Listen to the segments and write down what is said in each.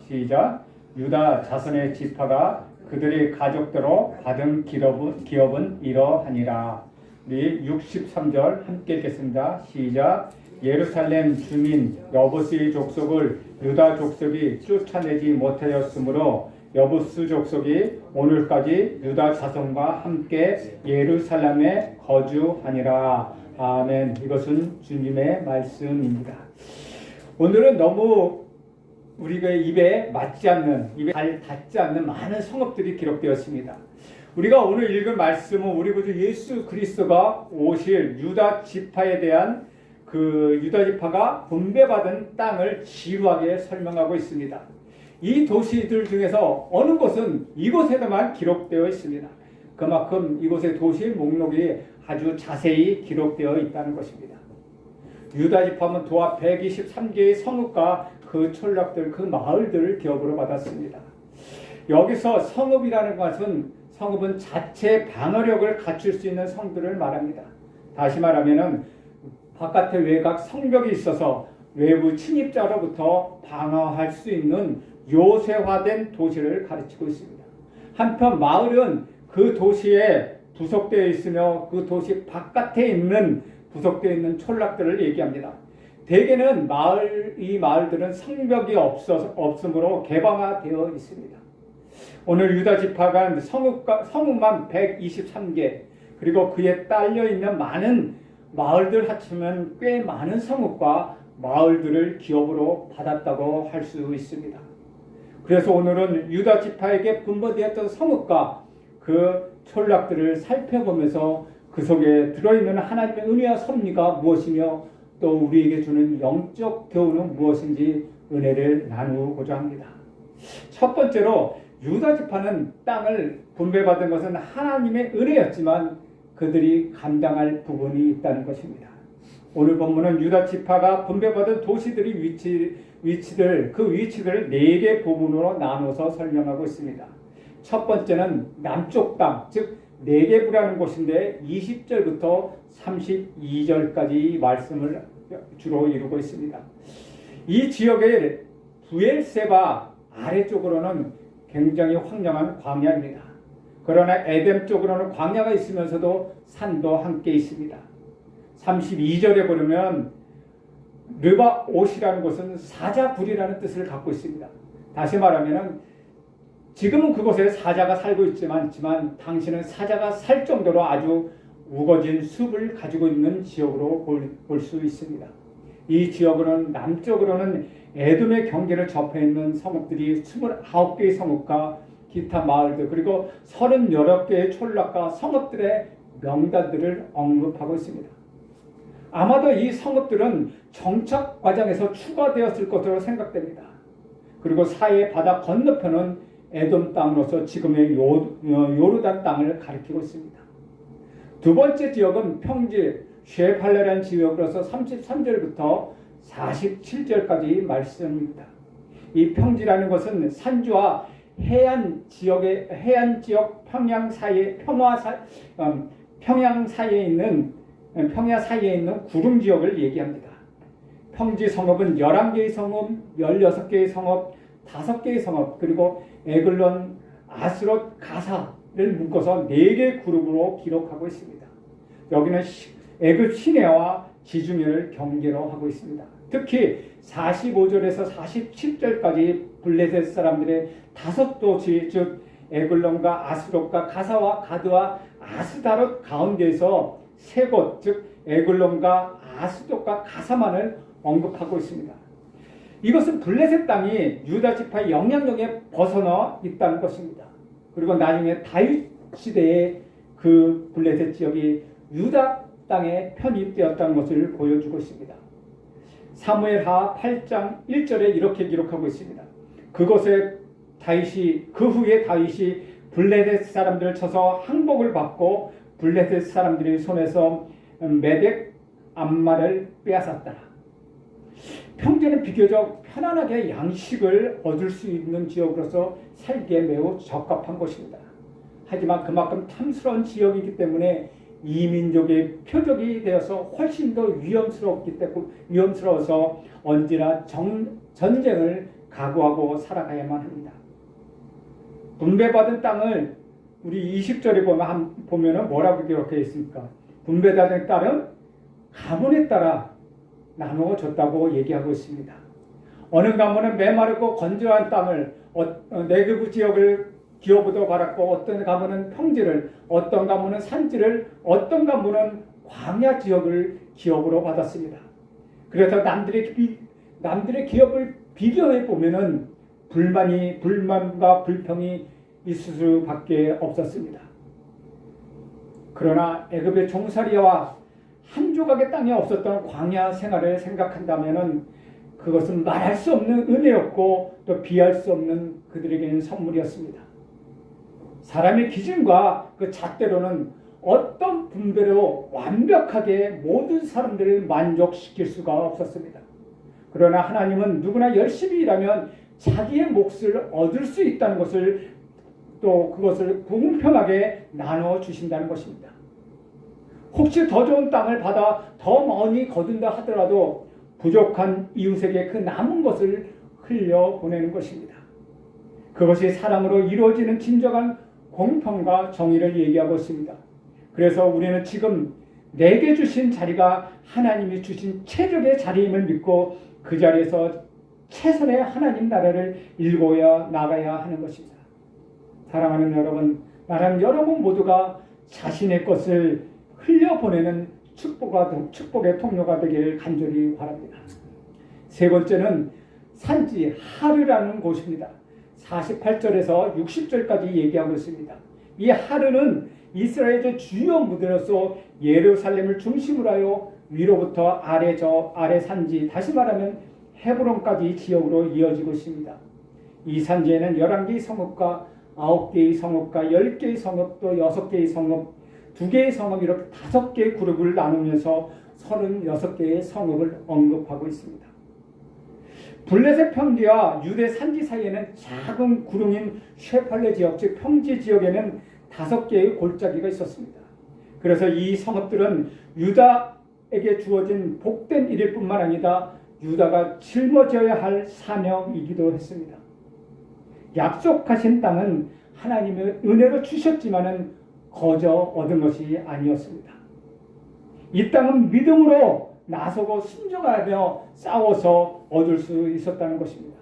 시작. 유다 자손의 지파가 그들의 가족대로 받은 기업은 이러하니라. 우리 63절 함께 읽겠습니다. 시작. 예루살렘 주민 여부스의 족속을 유다 족속이 쫓아내지 못하였으므로 여부스 족속이 오늘까지 유다 자손과 함께 예루살렘에 거주하니라. 아멘. 이것은 주님의 말씀입니다. 오늘은 너무 우리가 입에 맞지 않는, 입에 잘 닿지 않는 많은 성읍들이 기록되었습니다. 우리가 오늘 읽은 말씀은 우리 구주 예수 그리스도가 오실 유다 지파에 대한 그 유다 지파가 분배받은 땅을 지루하게 설명하고 있습니다. 이 도시들 중에서 어느 곳은 이곳에만 기록되어 있습니다. 그만큼 이곳의 도시 목록이 아주 자세히 기록되어 있다는 것입니다. 유다 지파는 도합 123개의 성읍과 그 촌락들, 그 마을들을 기업으로 받았습니다. 여기서 성읍이라는 것은 성읍은 자체 방어력을 갖출 수 있는 성들을 말합니다. 다시 말하면은 바깥에 외곽 성벽이 있어서 외부 침입자로부터 방어할 수 있는 요새화된 도시를 가르치고 있습니다. 한편 마을은 그 도시에 부속되어 있으며 그 도시 바깥에 있는 부속되어 있는 촌락들을 얘기합니다. 대개는 이 마을들은 성벽이 없으므로 개방화되어 있습니다. 오늘 유다 지파가 성읍만 123개, 그리고 그에 딸려 있는 많은 마을들 합치면 꽤 많은 성읍과 마을들을 기업으로 받았다고 할 수 있습니다. 그래서 오늘은 유다 지파에게 분배되었던 성읍과 그 촌락들을 살펴보면서 그 속에 들어있는 하나님의 은혜와 섭리가 무엇이며 또 우리에게 주는 영적 교훈은 무엇인지 은혜를 나누고자 합니다. 첫 번째로 유다 지파는 땅을 분배받은 것은 하나님의 은혜였지만 그들이 감당할 부분이 있다는 것입니다. 오늘 본문은 유다 지파가 분배받은 도시들의 위치들을 4개 부분으로 나눠서 설명하고 있습니다. 첫 번째는 남쪽 땅, 즉 네게부라는 곳인데 20절부터 32절까지 말씀을 주로 이루고 있습니다. 이 지역의 부엘세바 아래쪽으로는 굉장히 황량한 광야입니다. 그러나 에덴 쪽으로는 광야가 있으면서도 산도 함께 있습니다. 32절에 보면 르바옷이라는 곳은 사자굴이라는 뜻을 갖고 있습니다. 다시 말하면 지금은 그곳에 사자가 살고 있지만 당시는 사자가 살 정도로 아주 우거진 숲을 가지고 있는 지역으로 볼 수 있습니다. 이 지역으로는 남쪽으로는 에돔의 경계를 접해 있는 성읍들이 29개의 성읍과 기타 마을들, 그리고 38개의 촌락과 성읍들의 명단들을 언급하고 있습니다. 아마도 이 성읍들은 정착 과정에서 추가되었을 것으로 생각됩니다. 그리고 사해 바다 건너편은 에돔 땅으로서 지금의 요르단 땅을 가리키고 있습니다. 두 번째 지역은 평지 쉐팔레라는 지역으로서 33절부터 47절까지 말씀입니다. 이 평지라는 것은 산지와 해안 지역 평야 사이에 있는 구름 지역을 얘기합니다. 평지 성읍은 11개의 성읍, 16개의 성읍, 5개의 성읍, 그리고 에글론, 아스롯, 가사를 묶어서 4개의 그룹으로 기록하고 있습니다. 여기는 애굽 시내와 지중해를 경계로 하고 있습니다. 특히 45절에서 47절까지 블레셋 사람들의 5도시, 즉 에글론과 아스롯과 가사와 가드와 아스다롯 가운데에서 3곳, 즉 에글론과 아스돗과 가사만을 언급하고 있습니다. 이것은 블레셋 땅이 유다 지파의 영향력에 벗어나 있다는 것입니다. 그리고 나중에 다윗 시대에 그 블레셋 지역이 유다 땅에 편입되었다는 것을 보여주고 있습니다. 사무엘하 8장 1절에 이렇게 기록하고 있습니다. 그 후에 다윗이 블레셋 사람들을 쳐서 항복을 받고 블레셋 사람들의 손에서 메덱 암마를 빼앗았더라. 평지는 비교적 편안하게 양식을 얻을 수 있는 지역으로서 살기에 매우 적합한 곳입니다. 하지만 그만큼 탐스러운 지역이기 때문에 이민족의 표적이 되어서 훨씬 더 위험스러워서 언제나 전쟁을 각오하고 살아가야만 합니다. 분배받은 땅을 우리 20절에 보면은 뭐라고 기록해 있습니까? 분배받은 땅은 가문에 따라 나누어졌다고 얘기하고 있습니다. 어느 가문은 메마르고 건조한 땅을 내교부 지역을 기업으로 받았고, 어떤 가문은 평지를, 어떤 가문은 산지를, 어떤 가문은 광야 지역을 기업으로 받았습니다. 그래서 남들의 기업을 비교해 보면은 불만과 불평이 있을 수밖에 없었습니다. 그러나 애굽의 종살이와 한 조각의 땅이 없었던 광야 생활을 생각한다면은 그것은 말할 수 없는 은혜였고 또 비할 수 없는 그들에게는 선물이었습니다. 사람의 기준과 그 잣대로는 어떤 분배로 완벽하게 모든 사람들을 만족시킬 수가 없었습니다. 그러나 하나님은 누구나 열심히 일하면 자기의 몫을 얻을 수 있다는 것을, 또 그것을 공평하게 나눠 주신다는 것입니다. 혹시 더 좋은 땅을 받아 더 많이 거둔다 하더라도 부족한 이웃에게 그 남은 것을 흘려보내는 것입니다. 그것이 사랑으로 이루어지는 진정한 공평과 정의를 얘기하고 있습니다. 그래서 우리는 지금 내게 주신 자리가 하나님이 주신 최적의 자리임을 믿고 그 자리에서 최선의 하나님 나라를 일궈야 나가야 하는 것입니다. 사랑하는 여러분, 나는 여러분 모두가 자신의 것을 흘려보내는 축복의 통로가 되길 간절히 바랍니다. 세 번째는 산지 하르라는 곳입니다. 48절에서 60절까지 얘기하고 있습니다. 이 하르는 이스라엘의 주요 무대로서 예루살렘을 중심으로 하여 위로부터 아래 산지, 다시 말하면 헤브론까지 지역으로 이어지고 있습니다. 이 산지에는 11개의 성읍과 9개의 성읍과 10개의 성읍, 또 6개의 성읍, 2개의 성읍, 이렇게 5개의 그룹을 나누면서 36개의 성읍을 언급하고 있습니다. 블레셋 평지와 유대 산지 사이에는 작은 구릉인 쉐팔레 지역, 즉 평지 지역에는 5개의 골짜기가 있었습니다. 그래서 이 성읍들은 유다에게 주어진 복된 일일 뿐만 아니라 유다가 짊어져야 할 사명이기도 했습니다. 약속하신 땅은 하나님의 은혜로 주셨지만은 거저 얻은 것이 아니었습니다. 이 땅은 믿음으로 나서고 순종하며 싸워서 얻을 수 있었다는 것입니다.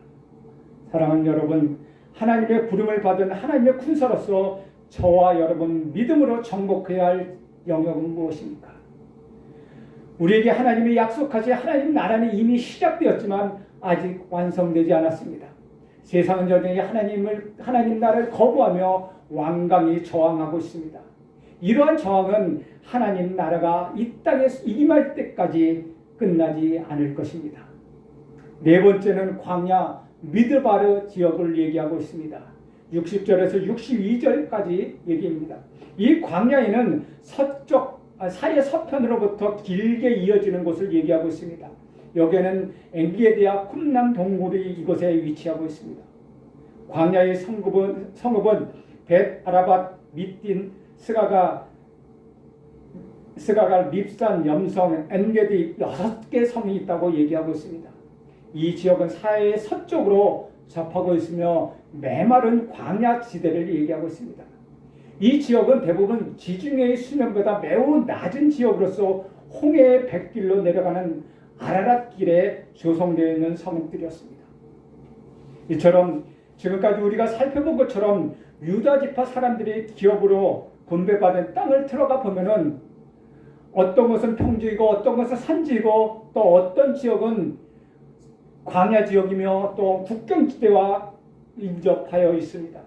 사랑하는 여러분, 하나님의 부름을 받은 하나님의 군사로서 저와 여러분 믿음으로 정복해야 할 영역은 무엇입니까? 우리에게 하나님이 약속하신 하나님 나라는 이미 시작되었지만 아직 완성되지 않았습니다. 세상은 여전히 하나님 나라를 거부하며 완강히 저항하고 있습니다. 이러한 저항은 하나님 나라가 이 땅에 임할 때까지 끝나지 않을 것입니다. 네 번째는 광야 미드바르 지역을 얘기하고 있습니다. 60절에서 62절까지 얘기입니다. 이 광야에는 사해 서편으로부터 길게 이어지는 곳을 얘기하고 있습니다. 여기에는 엔게디와 쿰남 동굴이 이곳에 위치하고 있습니다. 광야의 성읍은 벳 아라밧, 미딘, 스가갈, 립산, 염성, 엔게디 6개 성이 있다고 얘기하고 있습니다. 이 지역은 사해의 서쪽으로 접하고 있으며 메마른 광야 지대를 얘기하고 있습니다. 이 지역은 대부분 지중해의 수면보다 매우 낮은 지역으로서 홍해의 백길로 내려가는 아라랏 길에 조성되어 있는 성읍들이었습니다. 이처럼 지금까지 우리가 살펴본 것처럼 유다 지파 사람들이 기업으로 분배받은 땅을 들어가 보면은 어떤 것은 평지이고 어떤 것은 산지이고 또 어떤 지역은 광야 지역이며 또 국경지대와 인접하여 있습니다.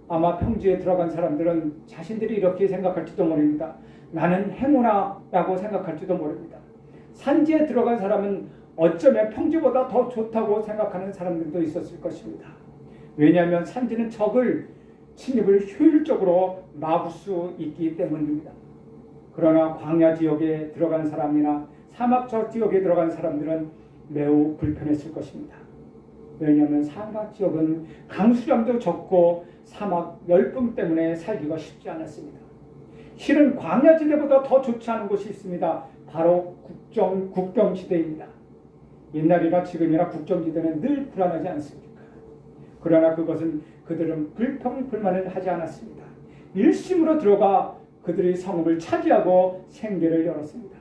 아마 평지에 들어간 사람들은 자신들이 이렇게 생각할지도 모릅니다. 나는 행운아라고 생각할지도 모릅니다. 산지에 들어간 사람은 어쩌면 평지보다 더 좋다고 생각하는 사람들도 있었을 것입니다. 왜냐하면 산지는 적을 침입을 효율적으로 막을 수 있기 때문입니다. 그러나 광야 지역에 들어간 사람이나 사막 지역에 들어간 사람들은 매우 불편했을 것입니다. 왜냐하면 사막 지역은 강수량도 적고 사막 열풍 때문에 살기가 쉽지 않았습니다. 실은 광야지대보다 더 좋지 않은 곳이 있습니다. 바로 국경지대입니다. 옛날이나 지금이나 국정지대는 늘 불안하지 않습니까? 그러나 그것은 그들은 불평불만을 하지 않았습니다. 일심으로 들어가 그들의 성읍을 차지하고 생계를 열었습니다.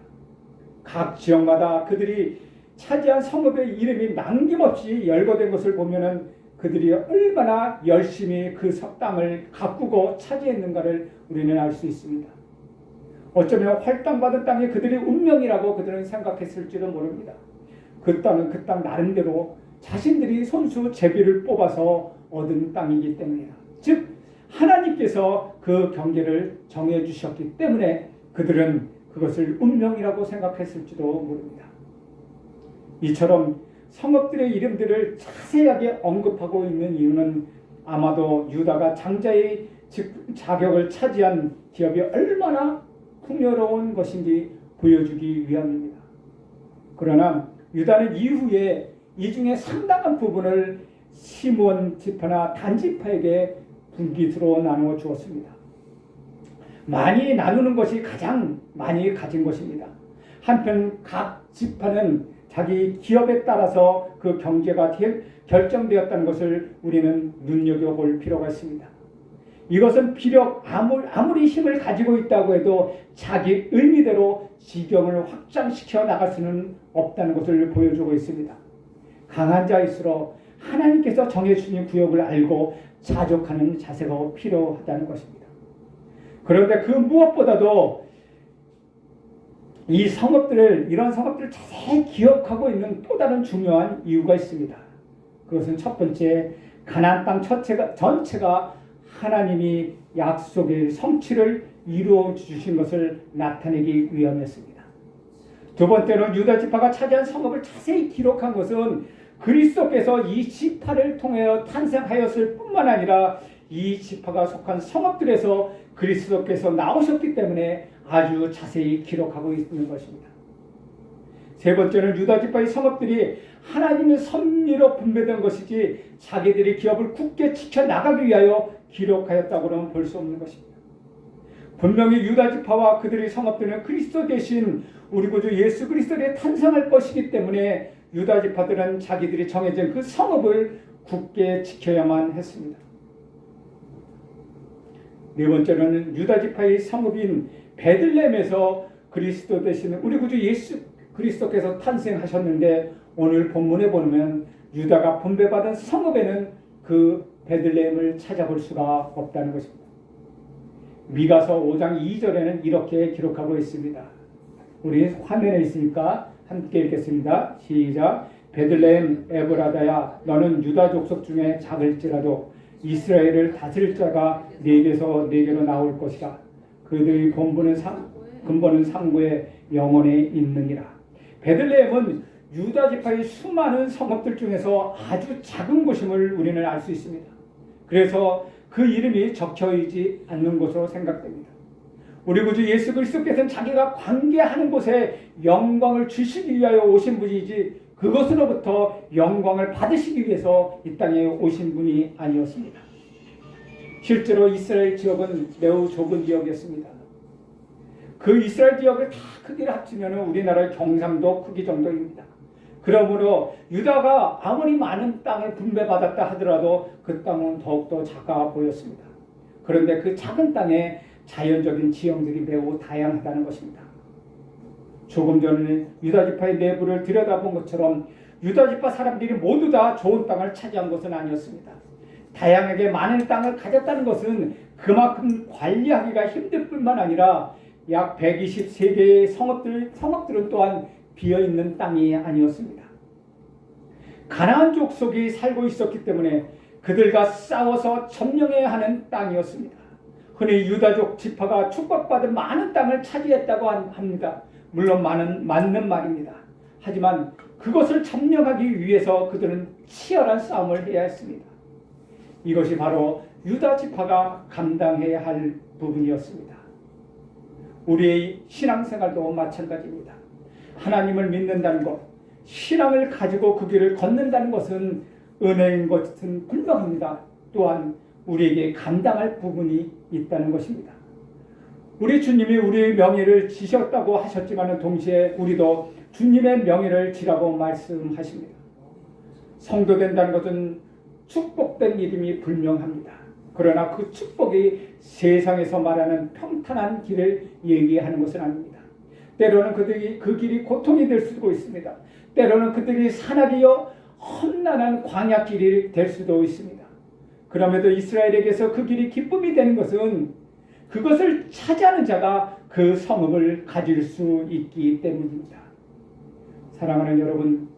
각 지역마다 그들이 차지한 성읍의 이름이 남김없이 열거된 것을 보면은 그들이 얼마나 열심히 그 땅을 가꾸고 차지했는가를 우리는 알 수 있습니다. 어쩌면 활당받은 땅이 그들의 운명이라고 그들은 생각했을지도 모릅니다. 그 땅은 그 땅 나름대로 자신들이 손수 제비를 뽑아서 얻은 땅이기 때문이다. 즉 하나님께서 그 경계를 정해 주셨기 때문에 그들은 그것을 운명이라고 생각했을지도 모릅니다. 이처럼 성읍들의 이름들을 자세하게 언급하고 있는 이유는 아마도 유다가 장자의 자격을 차지한 기업이 얼마나 풍요로운 것인지 보여주기 위함입니다. 그러나 유다는 이후에 이 중에 상당한 부분을 시므온 지파나 단 지파에게 분깃으로 나누어 주었습니다. 많이 나누는 것이 가장 많이 가진 것입니다. 한편 각 지파는 자기 기업에 따라서 그 경제가 결정되었다는 것을 우리는 눈여겨볼 필요가 있습니다. 이것은 비록 아무리 힘을 가지고 있다고 해도 자기 의미대로 지경을 확장시켜 나갈 수는 없다는 것을 보여주고 있습니다. 강한 자일수록 하나님께서 정해주신 구역을 알고 자족하는 자세가 필요하다는 것입니다. 그런데 그 무엇보다도 이런 성읍들을 자세히 기억하고 있는 또 다른 중요한 이유가 있습니다. 그것은 첫 번째, 가나안 땅 전체가 하나님이 약속의 성취를 이루어 주신 것을 나타내기 위함이었습니다. 두 번째는 유다 지파가 차지한 성읍을 자세히 기록한 것은 그리스도께서 이 지파를 통하여 탄생하였을 뿐만 아니라 이 지파가 속한 성읍들에서 그리스도께서 나오셨기 때문에 아주 자세히 기록하고 있는 것입니다. 세 번째는 유다 지파의 성읍들이 하나님의 섭리로 분배된 것이지 자기들이 기업을 굳게 지켜나가기 위하여 기록하였다고는 볼 수 없는 것입니다. 분명히 유다 지파와 그들의 성읍들은 그리스도 대신 우리 구주 예수 그리스도에 탄생할 것이기 때문에 유다 지파들은 자기들이 정해진 그 성읍을 굳게 지켜야만 했습니다. 네 번째로는 유다 지파의 성읍인 베들레헴에서 그리스도 대신 우리 구주 예수 그리스도께서 탄생하셨는데 오늘 본문에 보면 유다가 분배받은 성읍에는 그 베들레헴을 찾아볼 수가 없다는 것입니다. 미가서 5장 2절에는 이렇게 기록하고 있습니다. 우리 화면에 있으니까 함께 읽겠습니다. 시작. 베들레헴 에브라다야 너는 유다 족속 중에 작을지라도 이스라엘을 다스릴 자가 네게서 네게로 나올 것이라. 그들의 근본은 상고에 영원에 있느니라. 베들레헴은 유다 지파의 수많은 성읍들 중에서 아주 작은 곳임을 우리는 알 수 있습니다. 그래서 그 이름이 적혀있지 않는 것으로 생각됩니다. 우리 구주 예수 그리스도께서는 자기가 관계하는 곳에 영광을 주시기 위하여 오신 분이지 그것으로부터 영광을 받으시기 위해서 이 땅에 오신 분이 아니었습니다. 실제로 이스라엘 지역은 매우 좁은 지역이었습니다. 그 이스라엘 지역을 다 크기를 합치면 우리나라의 경상도 크기 정도입니다. 그러므로 유다가 아무리 많은 땅을 분배받았다 하더라도 그 땅은 더욱더 작아 보였습니다. 그런데 그 작은 땅에 자연적인 지형들이 매우 다양하다는 것입니다. 조금 전에 유다 지파의 내부를 들여다본 것처럼 유다 지파 사람들이 모두 다 좋은 땅을 차지한 것은 아니었습니다. 다양하게 많은 땅을 가졌다는 것은 그만큼 관리하기가 힘들 뿐만 아니라 약 123개의 성읍들은 또한 비어있는 땅이 아니었습니다. 가나안 족속이 살고 있었기 때문에 그들과 싸워서 점령해야 하는 땅이었습니다. 흔히 유다족 지파가 축복받은 많은 땅을 차지했다고 합니다. 물론 맞는 말입니다. 하지만 그것을 점령하기 위해서 그들은 치열한 싸움을 해야 했습니다. 이것이 바로 유다 지파가 감당해야 할 부분이었습니다. 우리의 신앙생활도 마찬가지입니다. 하나님을 믿는다는 것, 신앙을 가지고 그 길을 걷는다는 것은 은혜인 것은 분명합니다. 또한 우리에게 감당할 부분이 있다는 것입니다. 우리 주님이 우리의 명예를 지셨다고 하셨지만 동시에 우리도 주님의 명예를 지라고 말씀하십니다. 성도 된다는 것은 축복된 이름이 분명합니다. 그러나 그 축복이 세상에서 말하는 평탄한 길을 얘기하는 것은 아닙니다. 때로는 그들이 그 길이 고통이 될 수도 있습니다. 때로는 그들이 산악이요 험난한 광야길이 될 수도 있습니다. 그럼에도 이스라엘에게서 그 길이 기쁨이 되는 것은 그것을 차지하는 자가 그 성읍을 가질 수 있기 때문입니다. 사랑하는 여러분,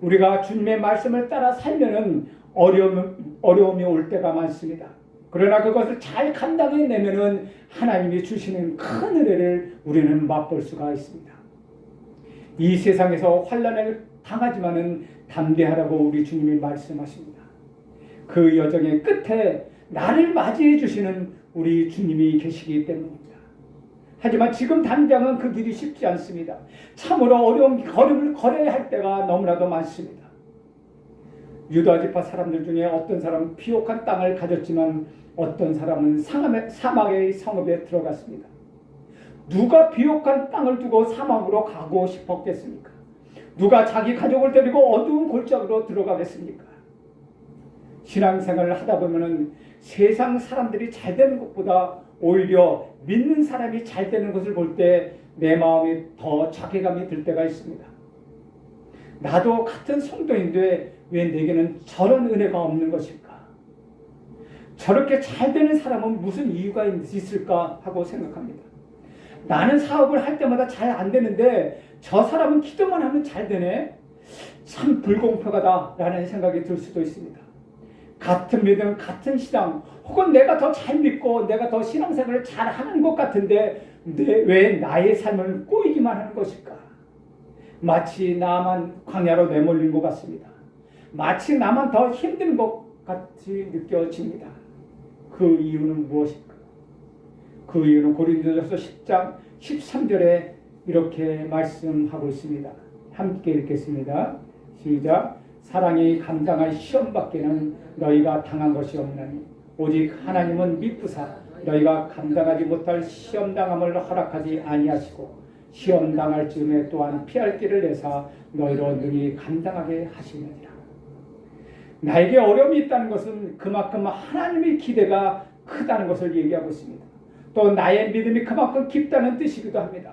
우리가 주님의 말씀을 따라 살면은 어려움이 올 때가 많습니다. 그러나 그것을 잘 감당해내면은 하나님이 주시는 큰 은혜를 우리는 맛볼 수가 있습니다. 이 세상에서 환난을 당하지만은 담대하라고 우리 주님이 말씀하십니다. 그 여정의 끝에 나를 맞이해 주시는 우리 주님이 계시기 때문입니다. 하지만 지금 당장은 그 길이 쉽지 않습니다. 참으로 어려운 걸음을 걸어야 할 때가 너무나도 많습니다. 유다 지파 사람들 중에 어떤 사람은 비옥한 땅을 가졌지만 어떤 사람은 사막의 성읍에 들어갔습니다. 누가 비옥한 땅을 두고 사막으로 가고 싶었겠습니까? 누가 자기 가족을 데리고 어두운 골짜기로 들어가겠습니까? 신앙생활을 하다 보면은 세상 사람들이 잘 되는 것보다 오히려 믿는 사람이 잘 되는 것을 볼 때 내 마음이 더 자괴감이 들 때가 있습니다. 나도 같은 성도인데 왜 내게는 저런 은혜가 없는 것일까? 저렇게 잘 되는 사람은 무슨 이유가 있을까 하고 생각합니다. 나는 사업을 할 때마다 잘 안 되는데 저 사람은 기도만 하면 잘 되네? 참 불공평하다라는 생각이 들 수도 있습니다. 같은 믿음, 같은 신앙, 혹은 내가 더 잘 믿고 내가 더 신앙생활을 잘 하는 것 같은데 왜 나의 삶을 꼬이기만 하는 것일까? 마치 나만 광야로 내몰린 것 같습니다. 마치 나만 더 힘든 것 같이 느껴집니다. 그 이유는 무엇일까? 그 이유는 고린도전서 10장 13절에 이렇게 말씀하고 있습니다. 함께 읽겠습니다. 시작. 사랑이 감당할 시험밖에는 너희가 당한 것이 없나니 오직 하나님은 미쁘사 너희가 감당하지 못할 시험당함을 허락하지 아니하시고 시험당할 즈음에 또한 피할 길을 내사 너희로 능히 감당하게 하시느니라. 나에게 어려움이 있다는 것은 그만큼 하나님의 기대가 크다는 것을 얘기하고 있습니다. 또 나의 믿음이 그만큼 깊다는 뜻이기도 합니다.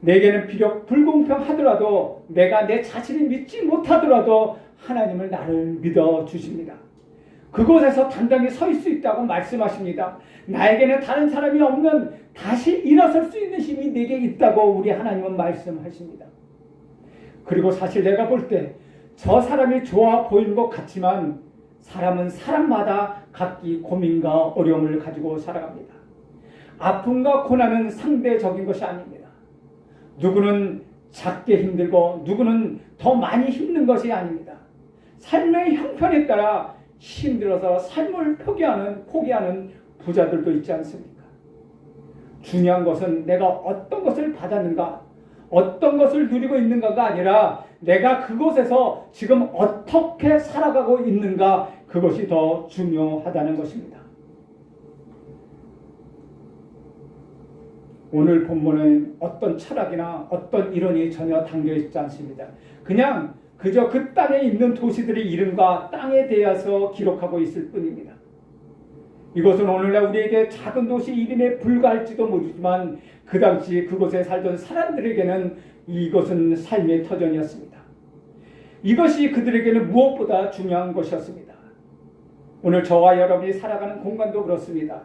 내게는 비록 불공평하더라도 내가 내 자신을 믿지 못하더라도 하나님은 나를 믿어주십니다. 그곳에서 단단히 설 수 있다고 말씀하십니다. 나에게는 다른 사람이 없는 다시 일어설 수 있는 힘이 내게 있다고 우리 하나님은 말씀하십니다. 그리고 사실 내가 볼 때 저 사람이 좋아 보이는 것 같지만 사람은 사람마다 각기 고민과 어려움을 가지고 살아갑니다. 아픔과 고난은 상대적인 것이 아닙니다. 누구는 작게 힘들고 누구는 더 많이 힘든 것이 아닙니다. 삶의 형편에 따라 힘들어서 삶을 포기하는 부자들도 있지 않습니까? 중요한 것은 내가 어떤 것을 받았는가, 어떤 것을 누리고 있는가가 아니라 내가 그곳에서 지금 어떻게 살아가고 있는가, 그것이 더 중요하다는 것입니다. 오늘 본문은 어떤 철학이나 어떤 이론이 전혀 담겨 있지 않습니다. 그저 그 땅에 있는 도시들의 이름과 땅에 대해서 기록하고 있을 뿐입니다. 이것은 오늘날 우리에게 작은 도시 이름에 불과할지도 모르지만 그 당시 그곳에 살던 사람들에게는 이것은 삶의 터전이었습니다. 이것이 그들에게는 무엇보다 중요한 것이었습니다. 오늘 저와 여러분이 살아가는 공간도 그렇습니다.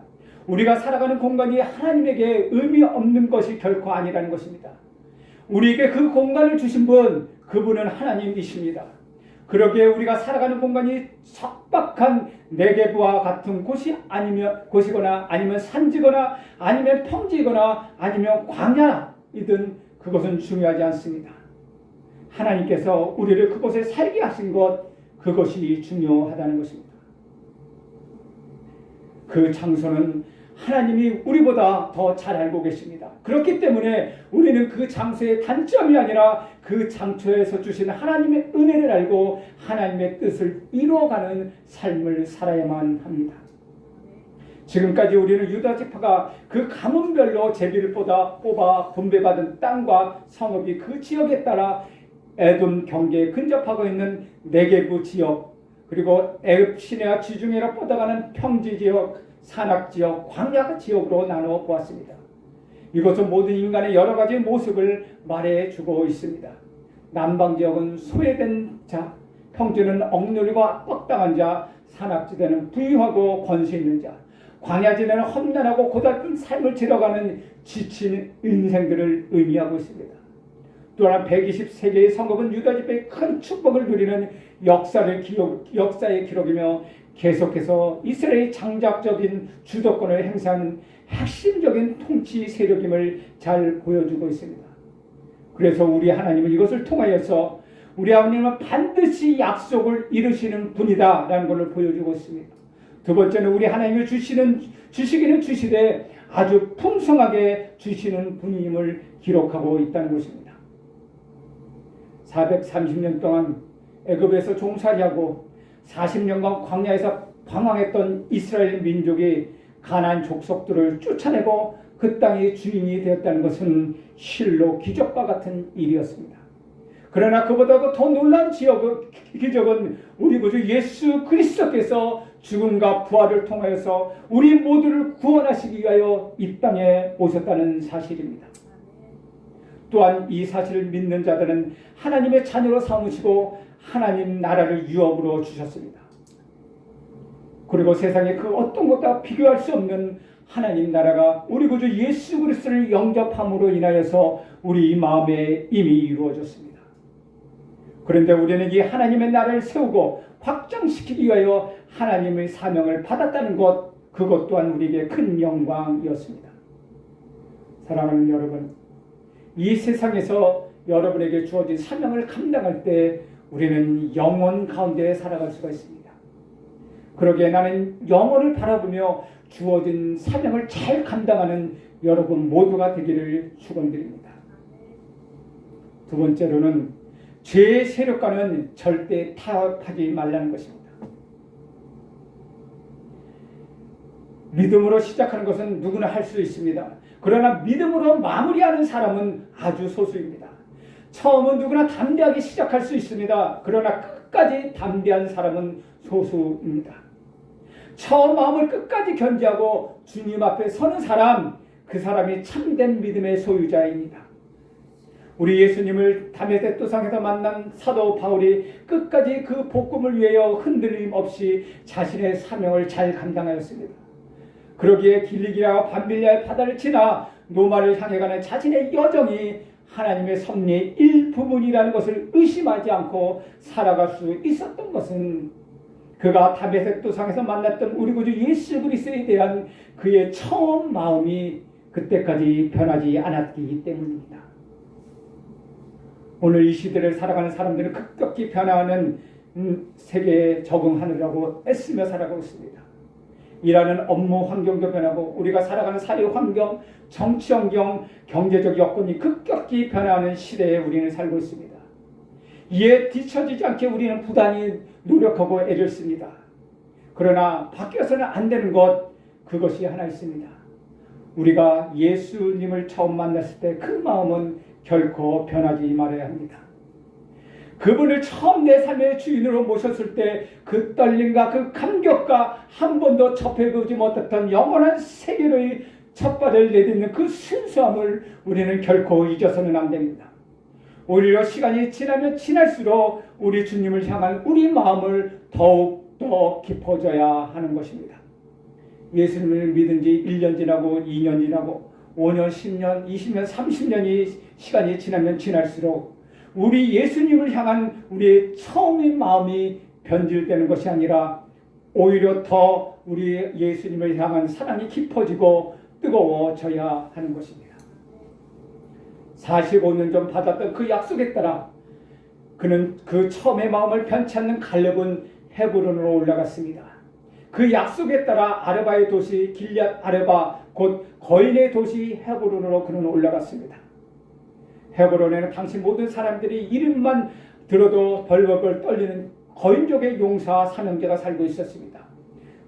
우리가 살아가는 공간이 하나님에게 의미 없는 것이 결코 아니라는 것입니다. 우리에게 그 공간을 주신 분, 그분은 하나님이십니다. 그러기에 우리가 살아가는 공간이 척박한 네게브와 같은 곳이거나 아니면 산지거나 아니면 평지거나 아니면 광야이든 그것은 중요하지 않습니다. 하나님께서 우리를 그곳에 살게 하신 것, 그것이 중요하다는 것입니다. 그 장소는 하나님이 우리보다 더 잘 알고 계십니다. 그렇기 때문에 우리는 그 장소의 단점이 아니라 그 장소에서 주신 하나님의 은혜를 알고 하나님의 뜻을 이루어가는 삶을 살아야만 합니다. 지금까지 우리는 유다 지파가 그 가문별로 제비를 뽑아 분배받은 땅과 성읍이 그 지역에 따라 에돔 경계에 근접하고 있는 네게부 지역, 그리고 애굽 시내와 지중해로 뻗어가는 평지 지역, 산악 지역, 광야 지역으로 나누어 보았습니다. 이것은 모든 인간의 여러 가지 모습을 말해주고 있습니다. 남방 지역은 소외된 자, 평지는 억누르고 압박당한 자, 산악지대는 부유하고 권세 있는 자, 광야지대는 험난하고 고달픈 삶을 치러가는 지친 인생들을 의미하고 있습니다. 또한 123개의 성읍은 유다 지파의 큰 축복을 누리는 역사의 기록이며 계속해서 이스라엘의 장작적인 주도권을 행사하는 핵심적인 통치 세력임을 잘 보여주고 있습니다. 그래서 우리 하나님은 이것을 통하여서 우리 하나님은 반드시 약속을 이루시는 분이다라는 것을 보여주고 있습니다. 두 번째는 우리 하나님이 주시기는 주시되 아주 풍성하게 주시는 분임을 기록하고 있다는 것입니다. 430년 동안 애굽에서 종살이하고 40년간 광야에서 방황했던 이스라엘 민족이 가나안 족속들을 쫓아내고 그 땅의 주인이 되었다는 것은 실로 기적과 같은 일이었습니다. 그러나 그보다도 더 놀라운 기적은 우리 구주 예수 그리스도께서 죽음과 부활을 통하여서 우리 모두를 구원하시기 위하여 이 땅에 오셨다는 사실입니다. 또한 이 사실을 믿는 자들은 하나님의 자녀로 삼으시고 하나님 나라를 유업으로 주셨습니다. 그리고 세상에 그 어떤 것과 비교할 수 없는 하나님 나라가 우리 구주 예수 그리스도를 영접함으로 인하여서 우리 마음에 이미 이루어졌습니다. 그런데 우리는 이 하나님의 나라를 세우고 확장시키기 위하여 하나님의 사명을 받았다는 것, 그것 또한 우리에게 큰 영광이었습니다. 사랑하는 여러분, 이 세상에서 여러분에게 주어진 사명을 감당할 때 우리는 영혼 가운데 살아갈 수가 있습니다. 그러기에 나는 영혼을 바라보며 주어진 사명을 잘 감당하는 여러분 모두가 되기를 축원드립니다. 두 번째로는 죄의 세력과는 절대 타협하지 말라는 것입니다. 믿음으로 시작하는 것은 누구나 할 수 있습니다. 그러나 믿음으로 마무리하는 사람은 아주 소수입니다. 처음은 누구나 담대하게 시작할 수 있습니다. 그러나 끝까지 담대한 사람은 소수입니다. 처음 마음을 끝까지 견지하고 주님 앞에 서는 사람, 그 사람이 참된 믿음의 소유자입니다. 우리 예수님을 다메섹 도상에서 만난 사도 바울이 끝까지 그 복음을 위하여 흔들림 없이 자신의 사명을 잘 감당하였습니다. 그러기에 길리기아와 밤빌리아의 바다를 지나 로마를 향해 가는 자신의 여정이 하나님의 섭리의 일부분이라는 것을 의심하지 않고 살아갈 수 있었던 것은 그가 다메섹 도상에서 만났던 우리 구주 예수 그리스도에 대한 그의 처음 마음이 그때까지 변하지 않았기 때문입니다. 오늘 이 시대를 살아가는 사람들은 급격히 변화하는 세계에 적응하느라고 애쓰며 살아가고 있습니다. 일하는 업무 환경도 변하고 우리가 살아가는 사회 환경, 정치 환경, 경제적 여건이 급격히 변화하는 시대에 우리는 살고 있습니다. 이에 뒤처지지 않게 우리는 부단히 노력하고 애를 씁니다. 그러나 바뀌어서는 안 되는 것, 그것이 하나 있습니다. 우리가 예수님을 처음 만났을 때 그 마음은 결코 변하지 말아야 합니다. 그분을 처음 내 삶의 주인으로 모셨을 때 그 떨림과 그 감격과 한 번도 접해보지 못했던 영원한 세계로의 첫발을 내딛는 그 순수함을 우리는 결코 잊어서는 안 됩니다. 오히려 시간이 지나면 지날수록 우리 주님을 향한 우리 마음을 더욱 더 깊어져야 하는 것입니다. 예수님을 믿은 지 1년 지나고 2년 지나고 5년, 10년, 20년, 30년이 시간이 지나면 지날수록 우리 예수님을 향한 우리의 처음인 마음이 변질되는 것이 아니라 오히려 더 우리 예수님을 향한 사랑이 깊어지고 뜨거워져야 하는 것입니다. 45년 전 받았던 그 약속에 따라 그는 그 처음의 마음을 변치 않는 갈렙은 헤브론으로 올라갔습니다. 그 약속에 따라 아르바의 도시 길앗 아르바 곧 거인의 도시 헤브론으로 그는 올라갔습니다. 헤브론에는 당시 모든 사람들이 이름만 들어도 벌벌벌 떨리는 거인족의 용사 사명제가 살고 있었습니다.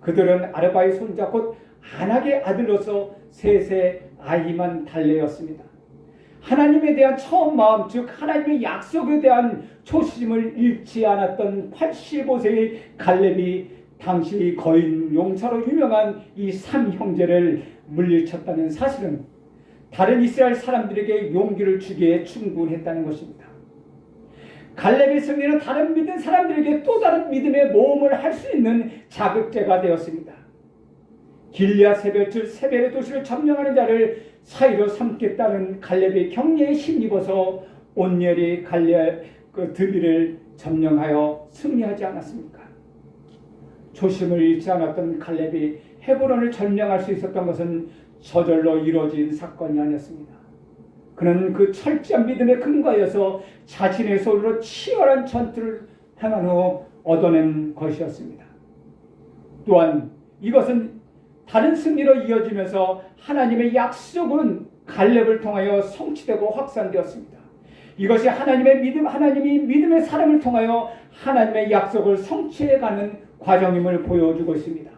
그들은 아르바의 손자 곧 안악의 아들로서 셋의 아이만 달래었습니다. 하나님에 대한 처음 마음, 즉 하나님의 약속에 대한 초심을 잃지 않았던 85세의 갈렙이 당시 거인 용사로 유명한 이 삼형제를 물리쳤다는 사실은 다른 이스라엘 사람들에게 용기를 주기에 충분했다는 것입니다. 갈렙의 승리는 다른 믿는 사람들에게 또 다른 믿음의 모험을 할 수 있는 자극제가 되었습니다. 길리앗 세벨, 즉 세벨의 도시를 점령하는 자를 사이로 삼겠다는 갈렙의 경례에 힘입어서 온열이 갈렙 드비를 점령하여 승리하지 않았습니까? 초심을 잃지 않았던 갈렙이 헤브론을 점령할 수 있었던 것은 저절로 이루어진 사건이 아니었습니다. 그는 그 철저한 믿음에 근거하여서 자신의 손으로 치열한 전투를 행한 후 얻어낸 것이었습니다. 또한 이것은 다른 승리로 이어지면서 하나님의 약속은 갈렙을 통하여 성취되고 확산되었습니다. 이것이 하나님이 믿음의 사람을 통하여 하나님의 약속을 성취해가는 과정임을 보여주고 있습니다.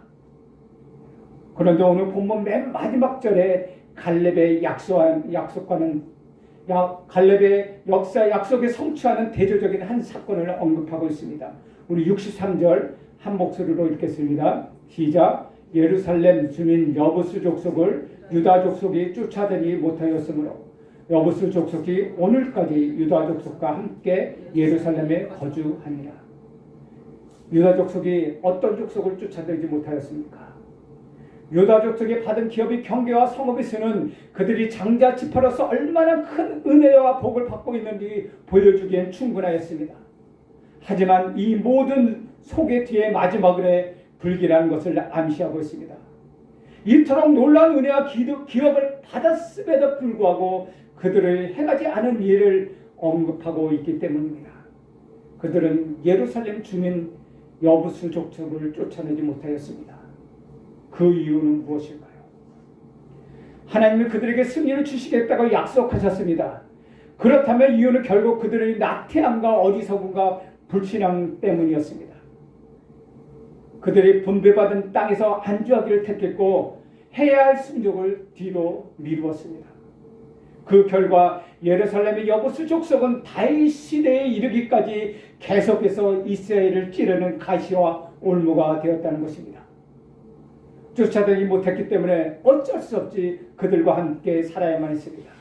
그런데 오늘 본문 맨 마지막 절에 갈렙의 갈렙의 역사 약속에 성취하는 대조적인 한 사건을 언급하고 있습니다. 우리 63절 한 목소리로 읽겠습니다. 시작. 예루살렘 주민 여부수 족속을 유다 족속이 쫓아다니지 못하였으므로 여부수 족속이 오늘까지 유다 족속과 함께 예루살렘에 거주하니라. 유다 족속이 어떤 족속을 쫓아다니지 못하였습니까? 유다 족속이 받은 기업의 경계와 성읍의 수는 그들이 장자 지파로서 얼마나 큰 은혜와 복을 받고 있는지 보여주기엔 충분하였습니다. 하지만 이 모든 속의 뒤에 마지막에 불길한 것을 암시하고 있습니다. 이토록 놀라운 은혜와 기업을 받았음에도 불구하고 그들을 행하지 않은 일을 언급하고 있기 때문입니다. 그들은 예루살렘 주민 여부수 족속을 쫓아내지 못하였습니다. 그 이유는 무엇일까요? 하나님은 그들에게 승리를 주시겠다고 약속하셨습니다. 그렇다면 이유는 결국 그들의 나태함과 어리석음과 불신앙 때문이었습니다. 그들이 분배받은 땅에서 안주하기를 택했고 해야 할 순종을 뒤로 미루었습니다. 그 결과 예루살렘의 여부수 족속은 다윗 시대에 이르기까지 계속해서 이스라엘을 찌르는 가시와 올무가 되었다는 것입니다. 쫓아다니지 못했기 때문에 어쩔 수 없이 그들과 함께 살아야만 했습니다.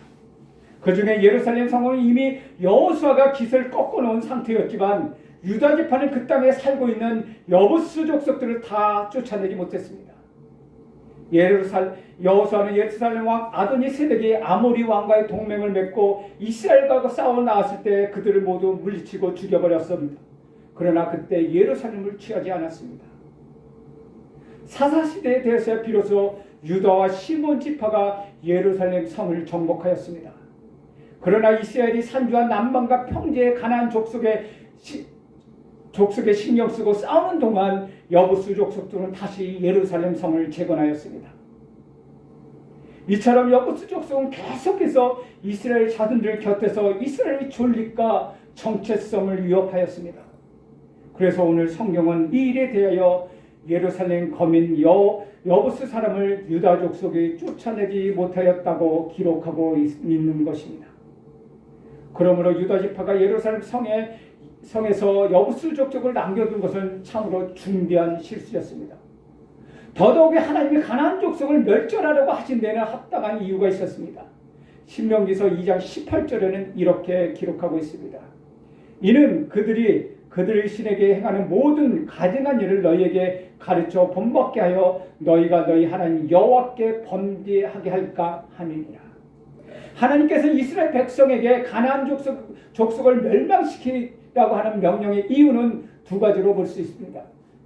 그 중에 예루살렘 성은 이미 여호수아가 깃을 꺾어놓은 상태였지만 유다 지파는 그 땅에 살고 있는 여부수 족속들을 다 쫓아내지 못했습니다. 여호수아는 예루살렘 왕 아도니세덱이 아모리 왕과의 동맹을 맺고 이스라엘과 싸워 나왔을 때 그들을 모두 물리치고 죽여버렸습니다. 그러나 그때 예루살렘을 취하지 않았습니다. 사사시대에 대해서 비로소 유다와 시몬 지파가 예루살렘 성을 정복하였습니다. 그러나 이스라엘이 산주한 남방과 평지의 가나안 족속에 신경 쓰고 싸우는 동안 여부수 족속들은 다시 예루살렘 성을 재건하였습니다. 이처럼 여부수 족속은 계속해서 이스라엘 자손들 곁에서 이스라엘의 존립과 정체성을 위협하였습니다. 그래서 오늘 성경은 이 일에 대하여 예루살렘 거민 여부수 사람을 유다 족속이 쫓아내지 못하였다고 기록하고 있는 것입니다. 그러므로 유다 지파가 예루살렘 성에서 여부수 족속을 남겨둔 것은 참으로 중대한 실수였습니다. 더더욱이 하나님이 가나안 족속을 멸절하려고 하신 데는 합당한 이유가 있었습니다. 신명기서 2장 18절에는 이렇게 기록하고 있습니다. 이는 그들의 신에게 행하는 모든 가증한 일을 너희에게 가르쳐 본받게 하여 너희가 너희 하나님 여호와께 범죄하게 할까 함이니라. 하나님께서 이스라엘 백성에게 가나안 족속을 멸망시키라고 하는 명령의 이유는 두 가지로 볼 수 있습니다.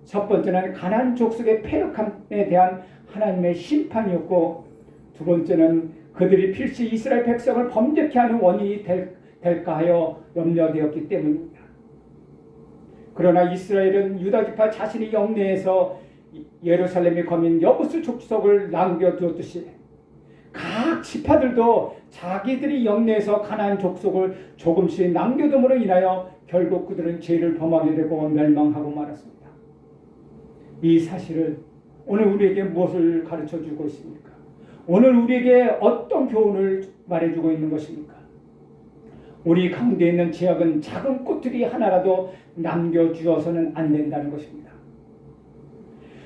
첫 번째는 가나안 족속의 패역함에 대한 하나님의 심판이었고, 두 번째는 그들이 필시 이스라엘 백성을 범죄케 하는 원인이 될까 하여 염려되었기 때문입니다. 그러나 이스라엘은 유다 지파 자신의 영내에서 예루살렘의 거민 여부수 족속을 남겨두었듯이 각 지파들도 자기들이 영내에서 가나안 족속을 조금씩 남겨둠으로 인하여 결국 그들은 죄를 범하게 되고 멸망하고 말았습니다. 이 사실을 오늘 우리에게 무엇을 가르쳐 주고 있습니까? 오늘 우리에게 어떤 교훈을 말해주고 있는 것입니까? 우리 가운데 있는 죄악은 작은 꼬투리 하나라도 남겨주어서는 안 된다는 것입니다.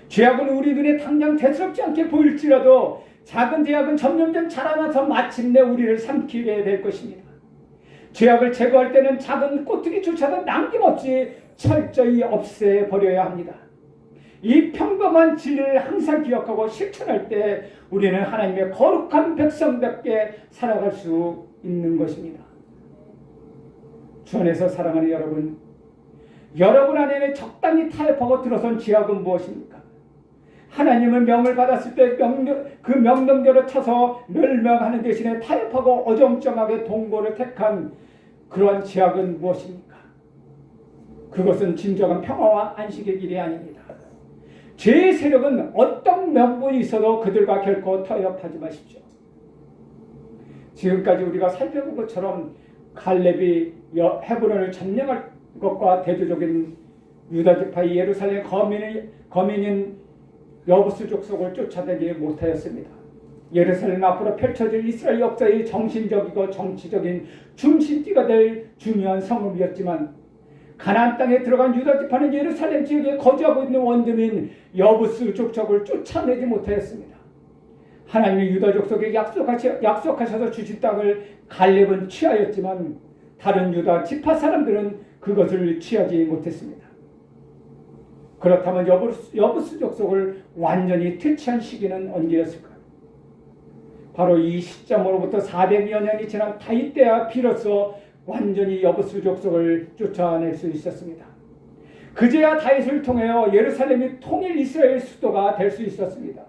죄악은 우리 눈에 당장 대수롭지 않게 보일지라도 작은 죄악은 점점점 자라나서 마침내 우리를 삼키게 될 것입니다. 죄악을 제거할 때는 작은 꼬투리조차도 남김없이 철저히 없애버려야 합니다. 이 평범한 진리를 항상 기억하고 실천할 때 우리는 하나님의 거룩한 백성답게 살아갈 수 있는 것입니다. 주 안에서 사랑하는 여러분, 여러분 안에는 적당히 타협하고 들어선 죄악은 무엇입니까? 하나님은 명을 받았을 때 그 명령대로 쳐서 멸명하는 대신에 타협하고 어정쩡하게 동거를 택한 그러한 죄악은 무엇입니까? 그것은 진정한 평화와 안식의 길이 아닙니다. 죄의 세력은 어떤 명분이 있어도 그들과 결코 타협하지 마십시오. 지금까지 우리가 살펴본 것처럼 갈렙이 헤브론을 점령할 것과 대조적인 유다 지파의 예루살렘 거민인 여부스 족속을 쫓아내지 못하였습니다. 예루살렘 앞으로 펼쳐질 이스라엘 역사의 정신적이고 정치적인 중심지가 될 중요한 성읍이었지만 가나안 땅에 들어간 유다 지파는 예루살렘 지역에 거주하고 있는 원주민 여부스 족속을 쫓아내지 못하였습니다. 하나님이 유다 족속에 약속하셔서 주신 땅을 갈렙은 취하였지만 다른 유다 지파 사람들은 그것을 취하지 못했습니다. 그렇다면 여부스 족속을 완전히 퇴치한 시기는 언제였을까요? 바로 이 시점으로부터 400여 년이 지난 다윗 때야 비로소 완전히 여부스 족속을 쫓아낼 수 있었습니다. 그제야 다윗을 통하여 예루살렘이 통일 이스라엘 수도가 될 수 있었습니다.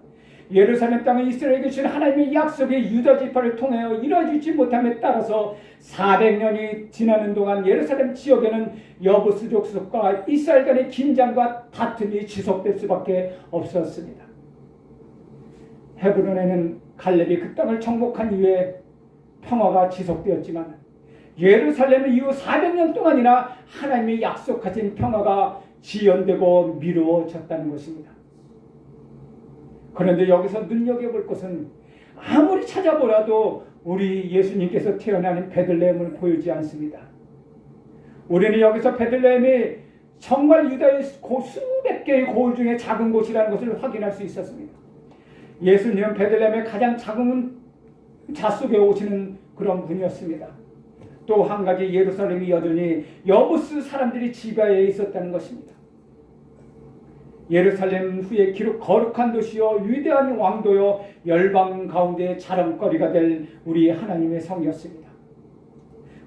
예루살렘 땅은 이스라엘에게 주신 하나님의 약속이 유다 지파를 통하여 이루어지지 못함에 따라서 400년이 지나는 동안 예루살렘 지역에는 여부스 족속과 이스라엘 간의 긴장과 다툼이 지속될 수밖에 없었습니다. 헤브론에는 갈렙이 그 땅을 정복한 이후에 평화가 지속되었지만 예루살렘은 이후 400년 동안이나 하나님이 약속하신 평화가 지연되고 미루어졌다는 것입니다. 그런데 여기서 눈여겨볼 것은 아무리 찾아보라도 우리 예수님께서 태어나는 베들레헴을 보이지 않습니다. 우리는 여기서 베들레헴이 정말 유다의 수백 개의 고을 중에 작은 곳이라는 것을 확인할 수 있었습니다. 예수님은 베들레헴의 가장 작은 잣속에 오시는 그런 분이었습니다. 또 한 가지 예루살렘이 여전히 여부스 사람들이 지배하에 있었다는 것입니다. 예루살렘 후에 거룩한 도시요 위대한 왕도요 열방 가운데 자랑거리가 될 우리 하나님의 성이었습니다.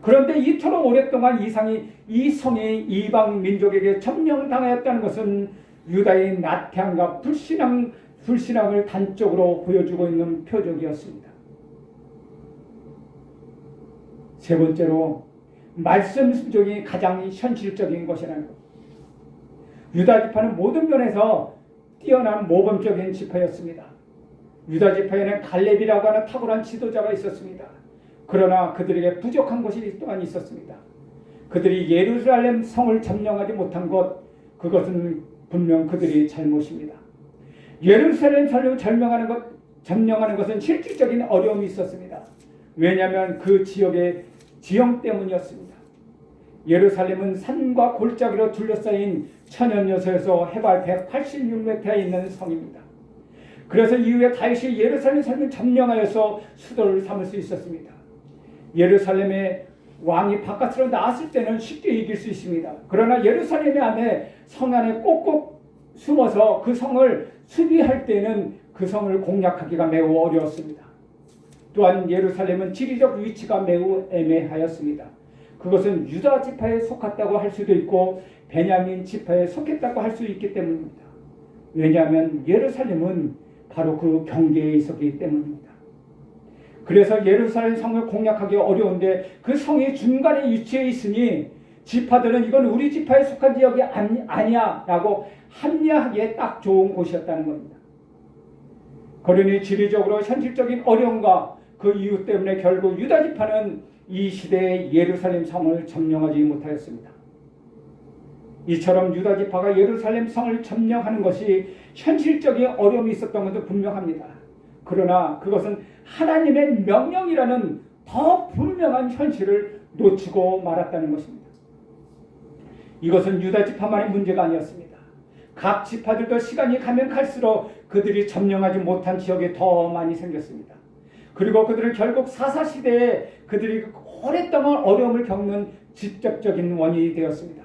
그런데 이토록 오랫동안 이 성이 이방 민족에게 점령당하였다는 것은 유다의 나태함과 불신앙을 단적으로 보여주고 있는 표적이었습니다. 세 번째로 말씀 순종이 가장 현실적인 것이라는 것. 유다 지파는 모든 면에서 뛰어난 모범적인 지파였습니다. 유다 지파에는 갈렙이라고 하는 탁월한 지도자가 있었습니다. 그러나 그들에게 부족한 것이 또한 있었습니다. 그들이 예루살렘 성을 점령하지 못한 것, 그것은 분명 그들이 잘못입니다. 예루살렘 성을 점령하는 것은 실질적인 어려움이 있었습니다. 왜냐하면 그 지역의 지형 때문이었습니다. 예루살렘은 산과 골짜기로 둘러싸인 천연여서에서 해발 186m에 있는 성입니다. 그래서 이후에 다윗이 예루살렘 성을 점령하여서 수도를 삼을 수 있었습니다. 예루살렘의 왕이 바깥으로 나왔을 때는 쉽게 이길 수 있습니다. 그러나 예루살렘 안에 성 안에 꼭꼭 숨어서 그 성을 수비할 때는 그 성을 공략하기가 매우 어려웠습니다. 또한 예루살렘은 지리적 위치가 매우 애매하였습니다. 그것은 유다 지파에 속했다고 할 수도 있고 베냐민 지파에 속했다고 할 수 있기 때문입니다. 왜냐하면 예루살렘은 바로 그 경계에 있었기 때문입니다. 그래서 예루살렘 성을 공략하기 어려운데 그 성이 중간에 위치해 있으니 지파들은 이건 우리 지파에 속한 지역이 아니야 라고 합리화하기에 딱 좋은 곳이었다는 겁니다. 그러니 지리적으로 현실적인 어려움과 그 이유 때문에 결국 유다 지파는 이 시대의 예루살렘 성을 점령하지 못하였습니다. 이처럼 유다 지파가 예루살렘 성을 점령하는 것이 현실적인 어려움이 있었던 것도 분명합니다. 그러나 그것은 하나님의 명령이라는 더 분명한 현실을 놓치고 말았다는 것입니다. 이것은 유다 지파만의 문제가 아니었습니다. 각 지파들도 시간이 가면 갈수록 그들이 점령하지 못한 지역이 더 많이 생겼습니다. 그리고 그들은 결국 사사시대에 그들이 오랫동안 어려움을 겪는 직접적인 원인이 되었습니다.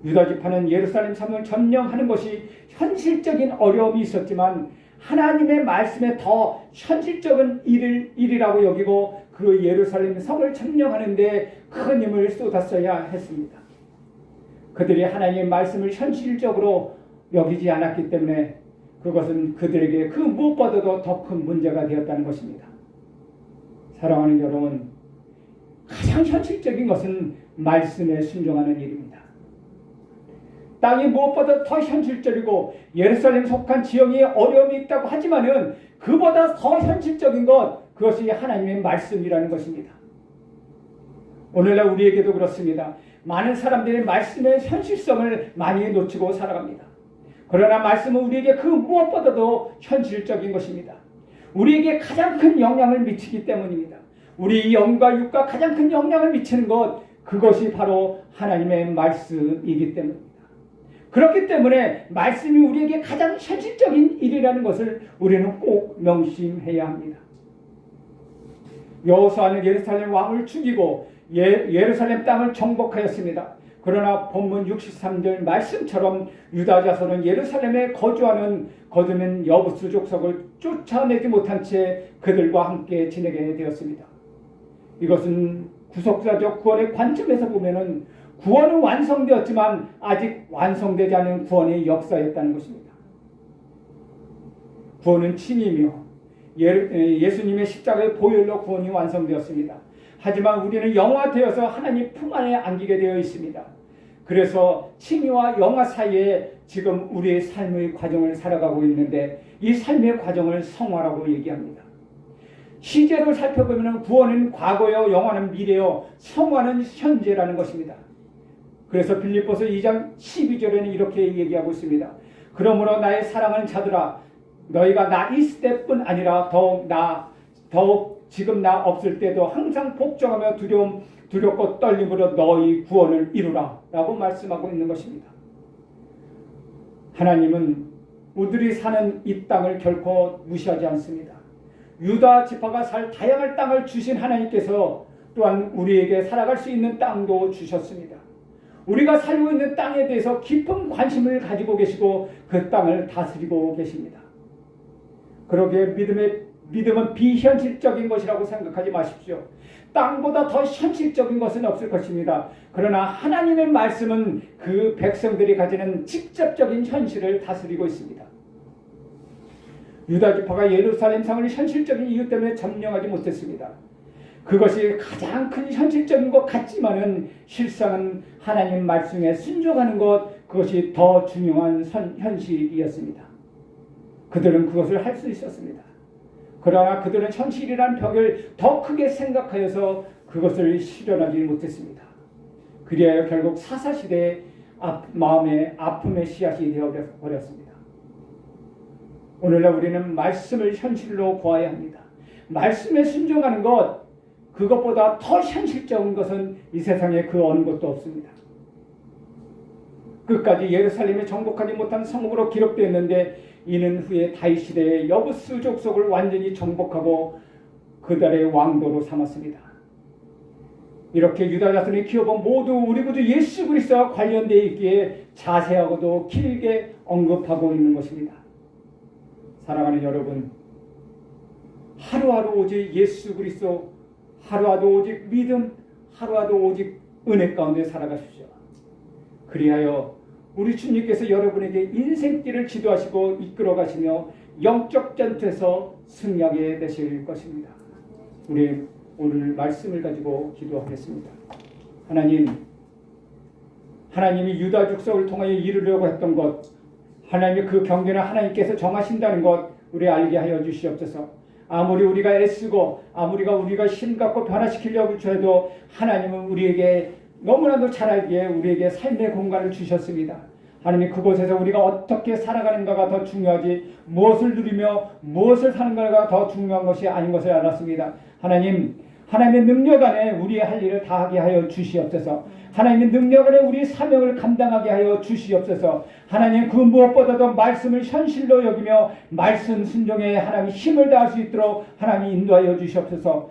유다 지파는 예루살렘 성을 점령하는 것이 현실적인 어려움이 있었지만 하나님의 말씀에 더 현실적인 일이라고 여기고 그 예루살렘 성을 점령하는 데 큰 힘을 쏟았어야 했습니다. 그들이 하나님의 말씀을 현실적으로 여기지 않았기 때문에 그것은 그들에게 그 무엇보다도 더 큰 문제가 되었다는 것입니다. 사랑하는 여러분, 가장 현실적인 것은 말씀에 순종하는 일입니다. 땅이 무엇보다 더 현실적이고 예루살렘 속한 지형이 어려움이 있다고 하지만은 그보다 더 현실적인 것, 그것이 하나님의 말씀이라는 것입니다. 오늘날 우리에게도 그렇습니다. 많은 사람들이 말씀의 현실성을 많이 놓치고 살아갑니다. 그러나 말씀은 우리에게 그 무엇보다도 현실적인 것입니다. 우리에게 가장 큰 영향을 미치기 때문입니다. 우리 영과 육과 가장 큰 영향을 미치는 것, 그것이 바로 하나님의 말씀이기 때문입니다. 그렇기 때문에 말씀이 우리에게 가장 현실적인 일이라는 것을 우리는 꼭 명심해야 합니다. 여호수아는 예루살렘 왕을 죽이고 예루살렘 땅을 정복하였습니다. 그러나 본문 63절 말씀처럼 유다 자손은 예루살렘에 거주는 여부스 족속을 쫓아내지 못한 채 그들과 함께 지내게 되었습니다. 이것은 구속사적 구원의 관점에서 보면은 구원은 완성되었지만 아직 완성되지 않은 구원의 역사였다는 것입니다. 구원은 칭이며 예수님의 십자가의 보혈로 구원이 완성되었습니다. 하지만 우리는 영화되어서 하나님 품 안에 안기게 되어 있습니다. 그래서 칭의와 영화 사이에 지금 우리의 삶의 과정을 살아가고 있는데 이 삶의 과정을 성화라고 얘기합니다. 시제로 살펴보면 구원은 과거요, 영화는 미래요, 성화는 현재라는 것입니다. 그래서 빌립보서 2장 12절에는 이렇게 얘기하고 있습니다. 그러므로 나의 사랑하는 자들아, 너희가 나 있을 때뿐 아니라 더욱 지금 나 없을 때도 항상 복종하며 두렵고 떨림으로 너희 구원을 이루라 라고 말씀하고 있는 것입니다. 하나님은 우리들이 사는 이 땅을 결코 무시하지 않습니다. 유다 지파가 살 다양한 땅을 주신 하나님께서 또한 우리에게 살아갈 수 있는 땅도 주셨습니다. 우리가 살고 있는 땅에 대해서 깊은 관심을 가지고 계시고 그 땅을 다스리고 계십니다. 그러기에 믿음은 비현실적인 것이라고 생각하지 마십시오. 땅보다 더 현실적인 것은 없을 것입니다. 그러나 하나님의 말씀은 그 백성들이 가지는 직접적인 현실을 다스리고 있습니다. 유다 지파가 예루살렘 성을 현실적인 이유 때문에 점령하지 못했습니다. 그것이 가장 큰 현실적인 것 같지만은 실상은 하나님 말씀에 순종하는 것, 그것이 더 중요한 현실이었습니다. 그들은 그것을 할 수 있었습니다. 그러나 그들은 현실이라는 벽을 더 크게 생각하여서 그것을 실현하지 못했습니다. 그리하여 결국 사사시대의 마음의 아픔의 씨앗이 되어버렸습니다. 오늘날 우리는 말씀을 현실로 보아야 합니다. 말씀에 순종하는 것, 그것보다 더 현실적인 것은 이 세상에 그 어느 것도 없습니다. 끝까지 예루살렘에 정복하지 못한 성읍으로 기록되어 있는데 이는 후에 다윗 시대의 여부스 족속을 완전히 정복하고 그들의 왕도로 삼았습니다. 이렇게 유다 자손의 기업은 모두 우리 구주 예수 그리스도와 관련되어 있기에 자세하고도 길게 언급하고 있는 것입니다. 사랑하는 여러분, 하루하루 오직 예수 그리스도, 하루하루 오직 믿음, 하루하루 오직 은혜 가운데 살아가십시오. 그리하여 우리 주님께서 여러분에게 인생길을 지도하시고 이끌어 가시며 영적 전투에서 승리하게 되실 것입니다. 우리 오늘 말씀을 가지고 기도하겠습니다. 하나님이 유다 족속을 통하여 이루려고 했던 것, 하나님의 그 경계는 하나님께서 정하신다는 것 우리 알게 하여 주시옵소서. 아무리 우리가 애쓰고 아무리 우리가 힘 갖고 변화시키려고 해도 하나님은 우리에게 너무나도 잘 알기에 우리에게 삶의 공간을 주셨습니다. 하나님, 그곳에서 우리가 어떻게 살아가는가가 더 중요하지 무엇을 누리며 무엇을 사는가가 더 중요한 것이 아닌 것을 알았습니다. 하나님, 하나님의 능력 안에 우리의 할 일을 다하게 하여 주시옵소서. 하나님의 능력 안에 우리 사명을 감당하게 하여 주시옵소서. 하나님, 그 무엇보다도 말씀을 현실로 여기며 말씀 순종에 하나님 힘을 다할 수 있도록 하나님 인도하여 주시옵소서.